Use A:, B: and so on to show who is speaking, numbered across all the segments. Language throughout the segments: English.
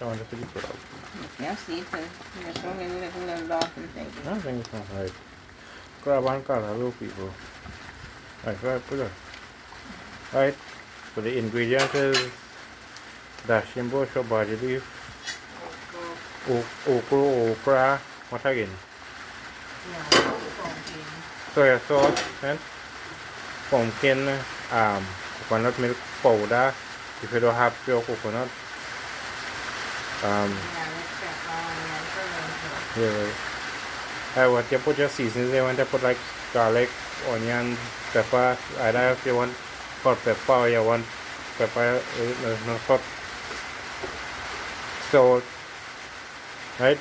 A: want to see the crab.
B: Yeah, see it. There's so many little laughing things.
A: I think it's not right. Crab and callaloo, people. Right, put it. Right, so the ingredients is dashing bush or body leaf, okra, what again? Soya sauce, and pumpkin, coconut milk powder, if you don't have pure coconut. What you put your seasonings, you want to put like garlic, onion, pepper, either if you want hot pepper or you want pepper, no hot salt, right?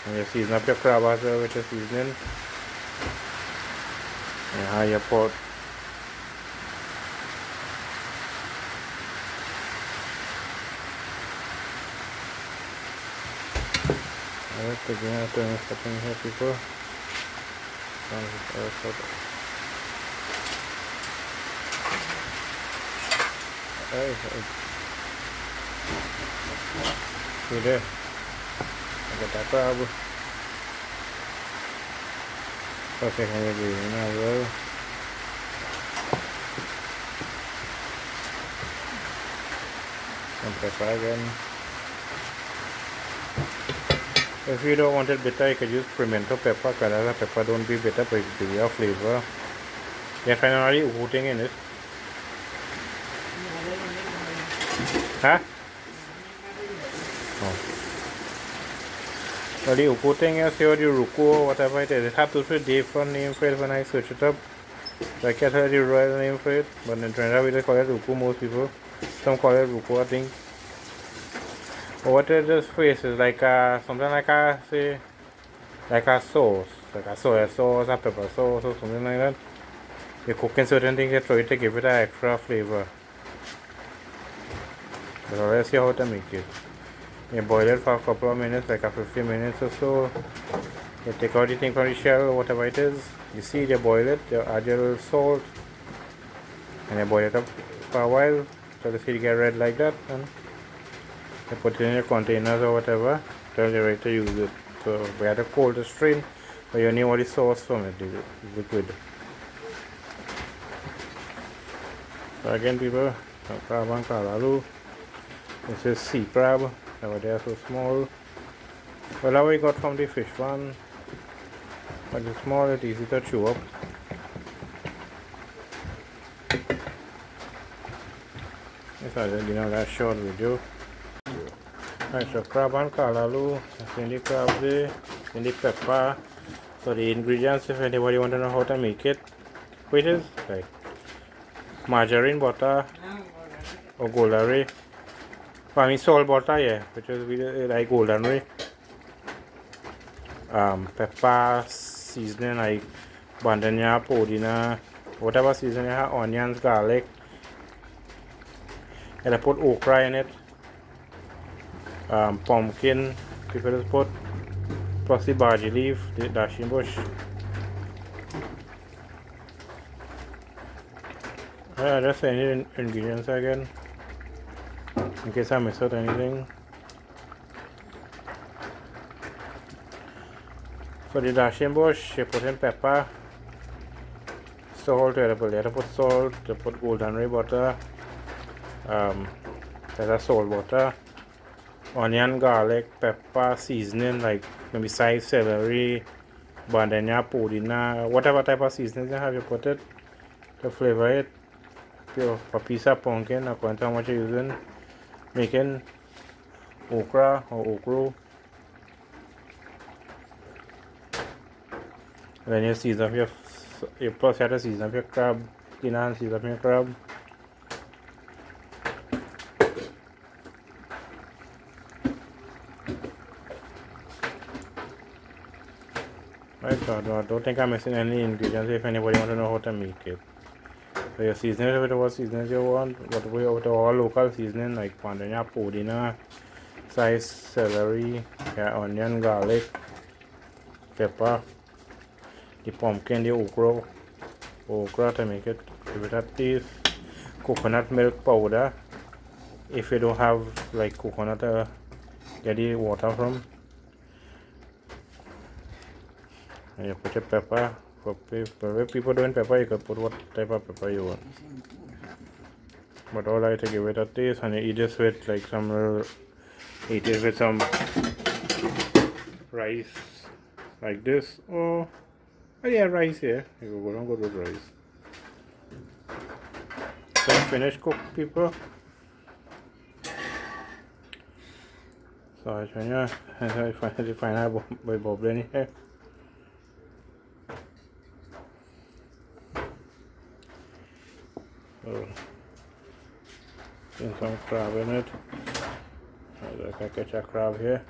A: And you season up your crab as well with your seasoning. And how you put again, turn something here, people. See there? I got that crab. First I can do it as well. Some pepper again. If you don't want it bitter, you could use pimento pepper. Callaloo pepper don't be bitter, but it gives you a flavor. You're finally putting in it. Huh? Oh. Well, the uku thing is here, the ruku or whatever it is. It has to be different name for it when I search it up. So I can't tell the royal name for it, but in Trinidad we just call it ruku, most people. Some call it ruku, I think. What is this phrase is like something like say like a sauce, like a soya sauce, a pepper sauce or something like that. You cook in certain things, you try to give it an extra flavor. But let's see how to make it. You boil it for a couple of minutes, like a 50 minutes or so. You take out the thing from the shell or whatever it is. You see, you boil it, you add your little salt, and you boil it up for a while so the seed get red like that. And you put it in your containers or whatever till you're ready to use it. So we had a cold strain, but you need all the sauce from it, the liquid. So again, people, crab and callaloo. This is sea crab. Over there so small. Well, that we got from the fish one, but it's small, it's easy to chew up. This is that short video. Right, so crab and callaloo, in the crab there, in the pepper. So the ingredients, if anybody want to know how to make it, which is like margarine butter or golden ray. I mean salt butter, yeah, which is really like golden ray. Pepper, seasoning like bandanya, podina, whatever seasoning you have, onions, garlic. And I put okra in it. Pumpkin, people just put, plus the barley leaf, the dashing bush. Just any ingredients again, in case I miss out anything. For the dashing bush, you put in pepper, salt, you put salt, you put golden ray butter, there's a salt butter, onion, garlic, pepper, seasoning like maybe sliced celery, bandanya, podina, whatever type of seasoning you have, you put it to flavor it. A piece of pumpkin, according to how much you're using, making okra or okra. And then you season up you plus you have to season up your crab, clean and season up your crab. Right, so I don't think I'm missing any ingredients if anybody want to know how to make it. So you season it with what seasonings you want, with all local seasoning like bandanya, podina, sliced celery, onion, garlic, pepper, the pumpkin, the okra to make it give it a taste, coconut milk powder. If you don't have like coconut get the water from. And you put your pepper. For people doing pepper, you can put what type of pepper you want. But all I to give it a taste, and you eat this with like eat it with some rice like this. Oh yeah, rice here. You go down good with rice. So finished cook, people. So I show you, I find out by bubbling here. So, some crab in it. I can catch a crab here.